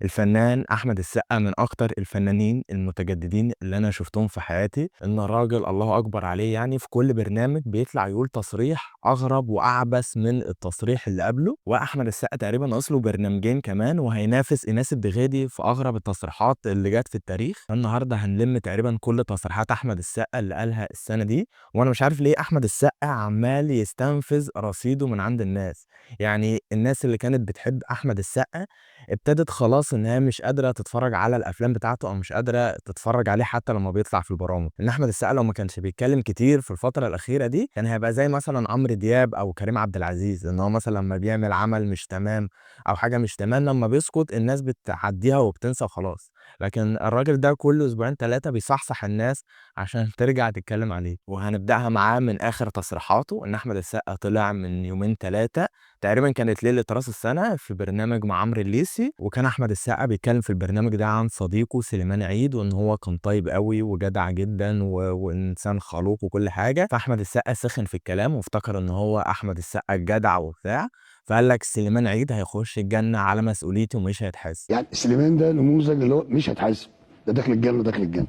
الفنان أحمد السقا من أكتر الفنانين المتجددين اللي أنا شُفتهم في حياتي، إن الراجل الله أكبر عليه يعني في كل برنامج بيطلع يقول تصريح أغرب وأعبث من التصريح اللي قبله، وأحمد السقا تقريبًا ناقص له برنامجين كمان وهينافس إيناس الدغيدي في أغرب التصريحات اللي جات في التاريخ. فالنهارده هنلم تقريبًا كل تصريحات أحمد السقا اللي قالها السنة دي، وأنا مش عارف ليه أحمد السقا عمّال يستنفذ رصيده من عند الناس. يعني الناس اللي كانت بتحب أحمد السقا ابتدت خلاص إن هي مش قادرة تتفرّج على الأفلام بتاعته أو مش قادرة تتفرّج عليه حتى لمّا بيطلع في البرامج، لإن أحمد السقا لو ما كانش بيتكلّم كتير في الفترة الأخيرة دي، كان هيبقى زي مثلًا عمرو دياب أو كريم عبد العزيز، إن هو مثلًا لمّا بيعمل عمل مش تمام أو حاجة مش تمام لمّا بيسكت الناس بتعدّيها وبتنسى وخلاص، لكن الراجل ده كل أسبوعين 3 بيصحصح الناس عشان ترجع تتكلّم عليه، وهنبدأها معاه من آخر تصريحاته، إن أحمد السقا طلع من يومين 3 تقريبًا كانت ليلة راس السنة في برنامج مع عمرو الليثي، وكان أحمد السقا بيتكلم في البرنامج ده عن صديقه سليمان عيد، وإن هو كان طيب أوي وجدع جدًا وإنسان خلوق وكل حاجة، فأحمد السقا سِخِن في الكلام وافتكر إن هو أحمد السقا الجدع وبتاع، فقال لك سليمان عيد هيخش الجنة على مسؤوليتي ومش هيتحاسب. يعني سليمان ده نموذج اللي هو مش هيتحاسب، ده داخل الجنه داخل الجنه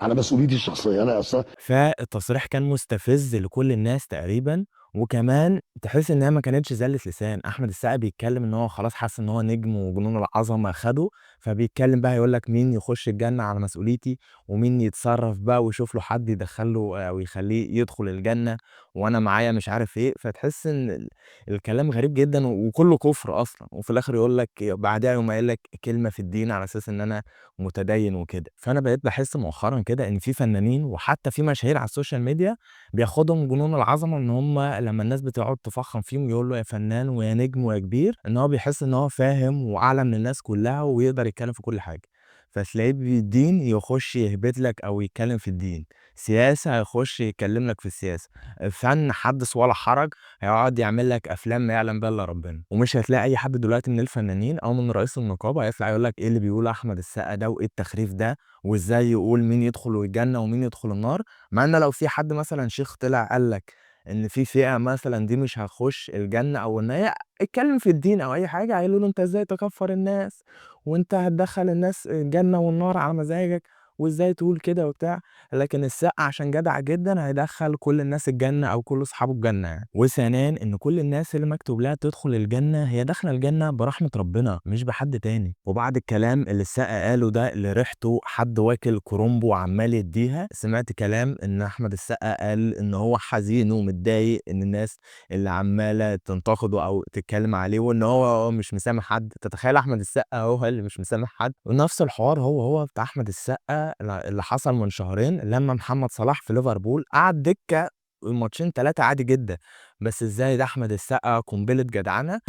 على مسؤوليتي الشخصيه انا اصلا. فالتصريح كان مستفز لكل الناس تقريبًا، وكمان تحس إن هي ما كانتش زلة لسان، أحمد السقا بيتكلم إن هو خلاص حَس إن هو نجم وجنون العظمة خده، فبيتكلم بقى يقول لك مين يخش الجنة على مسؤوليتي، ومين يتصرّف بقى ويشوف له حد يدخّل له أو يخلّيه يدخل الجنة، وأنا معايا مش عارف إيه، فتحس إن الكلام غريب جدًا وكلّه كُفر أصلًا، وفي الآخر يقول لك بعدها يقوم قايل لك كلمة في الدين على أساس إن أنا متدين وكده. فأنا بقيت باحس مؤخرًا كده إن في فنانين وحتى في مشاهير على السوشيال ميديا بياخدهم جنون العظمة إن هم لمّا الناس بتقعد تفخّم فيهم يقول له يا فنان ويا نجم ويا كبير، إن هو بيحس إن هو فاهم وأعلى من الناس كلّها ويقدر يتكلّم في كل حاجة. فتلاقيه بالدين يخش يهبط لك أو يتكلّم في الدين، سياسة هيخش يكلّم لك في السياسة، فن حدث ولا حرج هيقعد يعمل لك أفلام ما يعلم بها إلا ربنا، ومش هتلاقي أي حد دلوقتي من الفنانين أو من رئيس النقابة هيطلع يقول لك إيه اللي بيقوله أحمد السقا ده وإيه التخريف ده، وإزاي يقول مين يدخل الجنة ومين يدخل النار، مع إن لو في حد مثلًا شيخ طلع قال لك إن في فئة مثلًا دي مش هتخش الجنة أو إن هي اتكلم في الدين أو أي حاجة هيقولوا له أنت إزاي تكفّر الناس، وأنت هتدخّل الناس الجنة والنار على مزاجك، وإزاي تقول كده وبتاع، لكن السقا عشان جدع جدًا هيدخّل كل الناس الجنة أو كل أصحابه الجنة يعني. وثانيًا إن كل الناس اللي مكتوب لها تدخل الجنة هي داخلة الجنة برحمة ربنا مش بحد تاني، وبعد الكلام اللي السقا قاله ده اللي ريحته حد واكل كرنب وعمّال يدّيها، سمعت كلام إن أحمد السقا قال إن هو حزين ومتضايق إن الناس اللي عمّالة تنتقده أو تتكلم عليه وإن هو مش مسامح حد، تتخيل أحمد السقا هو اللي مش مسامح حد؟ ونفس الحوار هو بتاع أحمد السقا اللي حصل من شهرين لمّا محمد صلاح في ليفربول قعد دكة الماتشين 3 عادي جدًا، بس إزاي ده أحمد السقا قنبلة جدعنة.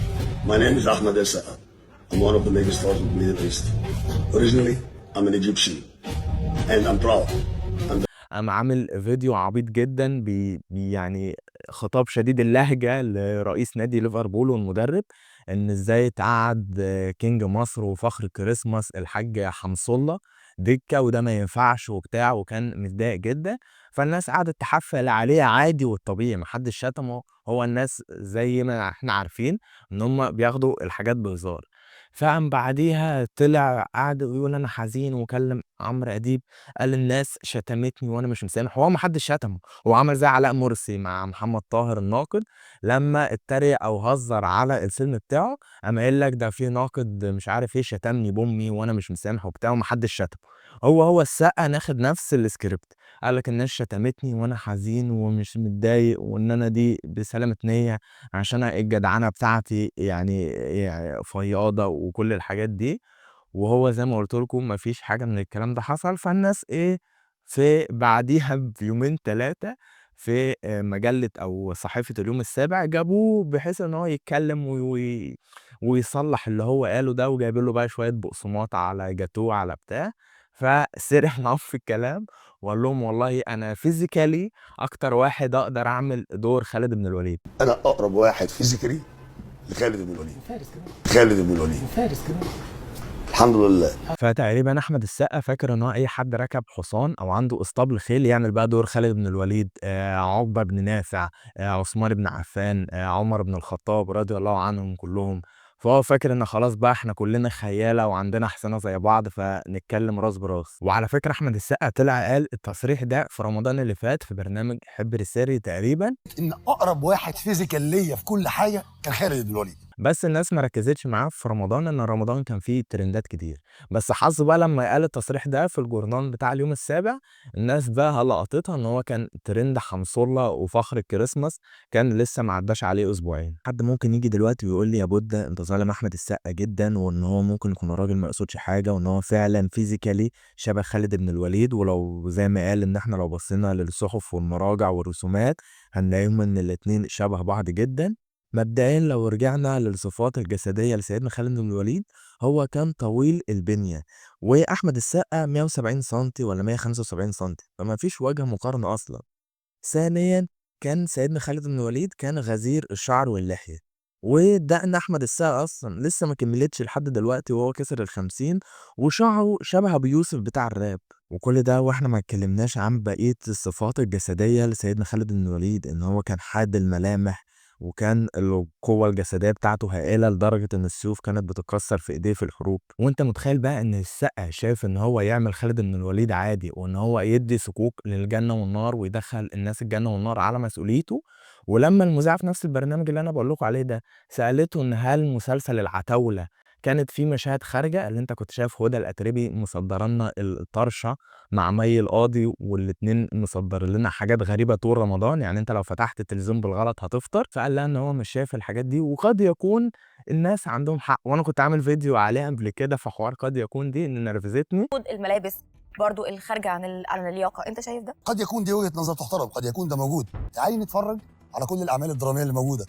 My name is Ahmed El Saqqa. I'm one of the biggest stars in the Middle East. Originally, I'm an Egyptian and I'm proud. قام عامل فيديو عبيط جدًا يعني خطاب شديد اللهجة لرئيس نادي ليفربول والمدرب، إن إزاي تقعّد كينج مصر وفخر الكريسماس الحاج حمص الله دكة وده ما ينفعش وبتاع، وكان متضايق جدًا، فالناس قعدت تحفّل عليه عادي والطبيعي، ما حدش شتمه، هو الناس زي ما إحنا عارفين إن هم بياخدوا الحاجات بهزار، فقام بعديها طلع قعد يقول أنا حزين وكلم عمرو أديب قال الناس شتمتني وأنا مش مسامح، وهو ما حدش شتمه، هو عمل زي علاء مرسي مع محمد طاهر الناقد، لمّا اتريق أو هزّر على الفيلم بتاعه، قام قايل لك ده في ناقد مش عارف إيه شتمني بأمي وأنا مش مسامح وبتاع وما حدش شتمه، هو السقا ناخد نفس الscript قال لك الناس شتمتني وأنا حزين ومش متضايق وإن أنا دي بسلامة نية عشان الجدعنة بتاعتي يعني فياضة وكل الحاجات دي. وهو زي ما قُلت لكم ما فيش حاجة من الكلام ده حصل، فالناس إيه، في بعديها بيومين 3 في مجلة أو صحيفة اليوم السابع جابوه بحيث إن هو يتكلم ويصلّح اللي هو قاله ده، وجايبين له بقى شوية بقسماط على جاتوه على بتاع، فسرح معاهم في الكلام وقال لهم والله أنا physically أكتر واحد أقدر أعمل دور خالد بن الوليد. انا اقرب واحد فيزيكالي لخالد بن الوليد. خالد بن الوليد. الحمد لله. فتقريبًا أحمد السقا فاكر إن هو أي حد ركب حصان أو عنده اسطبل خيل يعمل بقى دور خالد بن الوليد، عقبة بن نافع، عثمان بن عفان، عمر بن الخطاب رضي الله عنهم كلّهم، فهو فاكر إن خلاص بقى إحنا كلنا خيالة وعندنا أحصنة زي بعض، فنتكلم راس براس. وعلى فكرة أحمد السقا طلع قال التصريح ده في رمضان اللي فات في برنامج حبر السري تقريبًا، ان اقرب واحد فيزيكال ليا في كل حاجه كان خالد بن الوليد. بس الناس ما ركزتش معاه في رمضان، إن رمضان كان فيه ترندات كتير. بس حظه بقى لما قال التصريح ده في الجورنال بتاع اليوم السابع، الناس بقى لقطتها إن هو كان ترند حنصلة وفخر الكريسماس، كان لسه ما عداش عليه أسبوعين. حد ممكن يجي دلوقتي ويقول لي يا بودة أنت ظالم أحمد السقا جدا، وإن هو ممكن يكون الراجل ما يقصدش حاجة، وإن هو فعلا فيزيكالي شبه خالد بن الوليد، ولو زي ما قال إن إحنا لو بصينا للصحف والمراجع والرسومات هنلاقيهم إن الاتنين شبه بعض جدا. مبدئيا لو رجعنا للصفات الجسدية لسيدنا خالد بن الوليد، هو كان طويل البنية، وأحمد السقا 170 سنتي ولا 175 سنتي، فما فيش وجه مقارنة أصلا. ثانيا كان سيدنا خالد بن الوليد كان غزير الشعر واللحية، ودقن أحمد السقا أصلا لسه ما كملتش لحد دلوقتي وهو كسر ال50، وشعره شبه أبو يوسف بتاع الراب. وكل ده واحنا ما اتكلمناش عن بقية الصفات الجسدية لسيدنا خالد بن الوليد، ان هو كان حاد الملامح، وكان القوة الجسدية بتاعته هائلة لدرجة ان السيوف كانت بتتكسر في ايديه في الحروب. وانت متخيل بقى ان السقا شايف ان هو يعمل خالد بن الوليد عادي، وان هو يدي صكوك للجنة والنار ويدخل الناس الجنة والنار على مسؤوليته. ولما المذيعة في نفس البرنامج اللي انا بقول لكم عليه ده سألته ان هل مسلسل العتاولة كانت في مشاهد خارجة، اللي انت كنت شايف هدى الاتربي مصدره لنا الطرشه مع مي القاضي، والاتنين مصدر لنا حاجات غريبه طول رمضان، يعني انت لو فتحت التلفزيون بالغلط هتفطر. فقال لها ان هو مش شايف الحاجات دي، وقد يكون الناس عندهم حق. وانا كنت عامل فيديو عليها قبل كده في حوار قد يكون دي ان نرفزتني. الملابس برضو الخارجه عن اللياقه، انت شايف ده؟ قد يكون دي وجهه نظر تحترم، قد يكون ده موجود. تعالي نتفرج على كل الاعمال الدراميه اللي موجوده،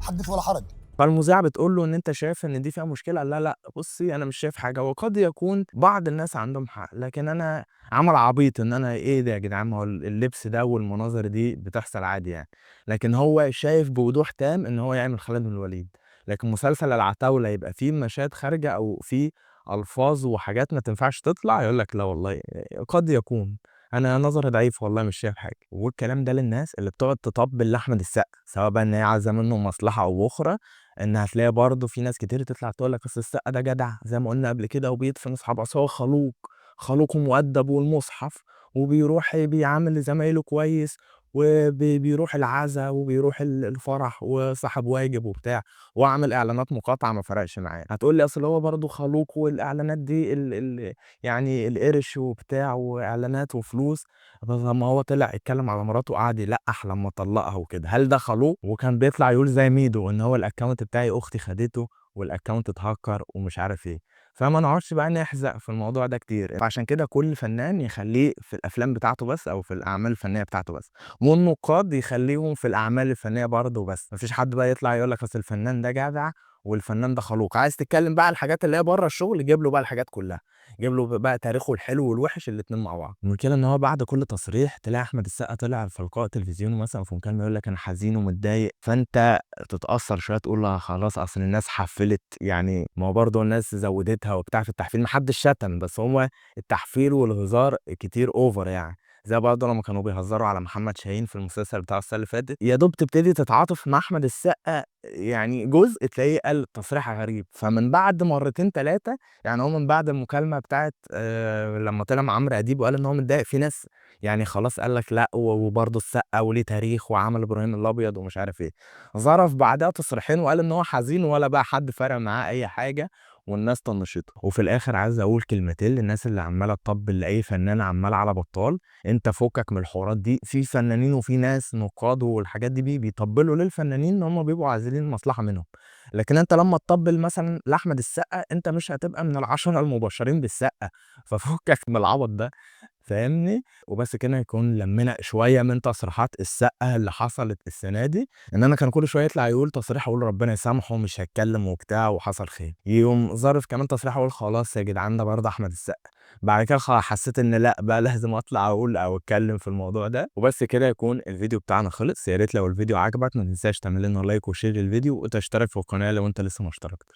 حدث ولا حرج. فالمذيعة بتقول له ان انت شايف ان دي فيها مشكله؟ قال لها لا بصي انا مش شايف حاجه، وقد يكون بعض الناس عندهم حق، لكن انا عمل عبيط ان انا ايه ده يا جدعان، ما هو اللبس ده والمناظر دي بتحصل عادي يعني. لكن هو شايف بوضوح تام ان هو يعمل خالد بن الوليد. لكن مسلسل العتاوله يبقى فيه مشاهد خارجه او فيه الفاظ وحاجات ما تنفعش تطلع، يقول لك لا والله قد يكون انا نظري ضعيف والله مش شايف حاجه. والكلام ده للناس اللي بتقعد تطبل لاحمد السقا، سواء بقى ان هي عايزه منه مصلحه او اخرى. ان هتلاقي برضه في ناس كتير تطلع تقول لك اصل السقا ده جدع زي ما قلنا قبل كده وبيدفن اصحابه، اصل هو خلوق، خلوق ومؤدب والمصحف، وبيروح بيعامل زمايله كويس، وبيروح العزا وبيروح الفرح وصاحب واجب وبتاع، وعامل اعلانات مقاطعه ما فرقش معاه. هتقول لي اصل هو برضه خلوق والاعلانات دي يعني القرش وبتاع واعلانات وفلوس. طب ما هو طلع يتكلم على مراته وقعد يلقح لما طلقها وكده، هل ده خلوق؟ وكان بيطلع يقول زي ميدو ان هو الاكونت بتاعي اختي خدته والاكونت اتهكر ومش عارف ايه. فما نقعدش بقى نحزق في الموضوع ده كتير. فعشان كده كل فنان يخليه في الافلام بتاعته بس او في الاعمال الفنيه بتاعته بس، والنقاد يخليهم في الاعمال الفنيه برضه بس. مفيش حد بقى يطلع يقول لك اصل الفنان ده جدع والفنان ده خلوق. عايز تتكلم بقى على الحاجات اللي هي بره الشغل، جيب له بقى الحاجات كلها، جيب له بقى تاريخه الحلو والوحش الاتنين مع بعض. المشكله ان هو بعد كل تصريح تلاقي احمد السقا طلع في لقاء تلفزيوني مثلا في مكالمه يقول لك انا حزين ومتضايق، فانت تتاثر شويه تقول له خلاص اصل الناس حفلت، يعني ما هو برضه الناس زودتها وبتاع في التحفيل، محدش شتم بس هو التحفيل والهزار كتير اوفر يعني. زي برضه لما كانوا بيهزروا على محمد شاهين في المسلسل بتاع السنه اللي فاتت، يا دوب تبتدي تتعاطف مع احمد السقا يعني جزء تلاقيه قال تصريح غريب. فمن بعد مرتين ثلاثه، يعني هو من بعد المكالمه بتاعت لما طلع مع عمرو اديب وقال ان هو متضايق، في ناس يعني خلاص قال لك لا وبرضه السقا وليه تاريخ وعمل ابراهيم الابيض ومش عارف ايه. ظرف بعدها تصريحين وقال ان هو حزين ولا بقى حد فارق معاه اي حاجه، والناس طنشته. وفي الاخر عايز اقول كلمتين للناس اللي عماله تطبل لاي فنان عمال على بطال. انت فكك من الحوارات دي، في فنانين وفي ناس نقاد والحاجات دي بيطبلوا للفنانين ان هم بيبقوا عايزين مصلحه منهم. لكن انت لما تطبل مثلا لاحمد السقا انت مش هتبقى من العشرة المبشرين بالسقا، ففكك من العبط ده، فاهمني؟ وبس كده يكون لمينا شويه من تصريحات السقا اللي حصلت السنه دي. ان انا كان كل شويه يطلع يقول تصريح اقول ربنا يسامحه مش هيتكلم وبتاع وحصل خير، يقوم ظرف كمان تصريح اقول خلاص يا جدعان ده برضه احمد السقا. بعد كده حسيت ان لا بقى لازم اطلع اقول او اتكلم في الموضوع ده. وبس كده يكون الفيديو بتاعنا خلص. يا ريت لو الفيديو عجبك ما تنساش تعمل لنا لايك وشير للفيديو وتشترك في القناه لو انت لسه ما اشتركتش.